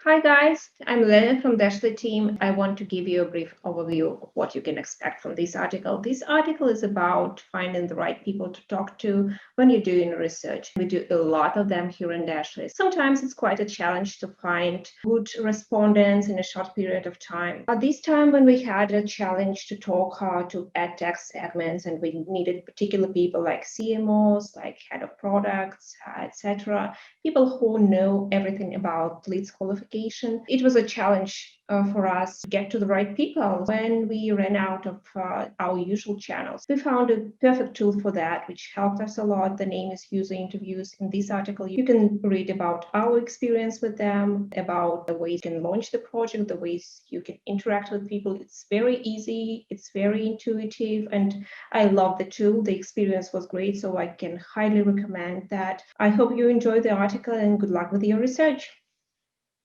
Hi guys, I'm Elena from the Ashley team. I want to give you a brief overview of what you can expect from this article. This article is about finding the right people to talk to when you're doing research. We do a lot of them here in Ashley. Sometimes it's quite a challenge to find good respondents in a short period of time. At this time, when we had a challenge to talk to ad tech segments, and we needed particular people like CMOs, like head of products, etc., people who know everything about leads qualification. It was a challenge for us to get to the right people when we ran out of our usual channels. We found a perfect tool for that, which helped us a lot. The name is User Interviews. In this article, you can read about our experience with them, about the ways you can launch the project, the ways you can interact with people. It's very easy, it's very intuitive, and I love the tool. The experience was great, so I can highly recommend that. I hope you enjoy the article and good luck with your research.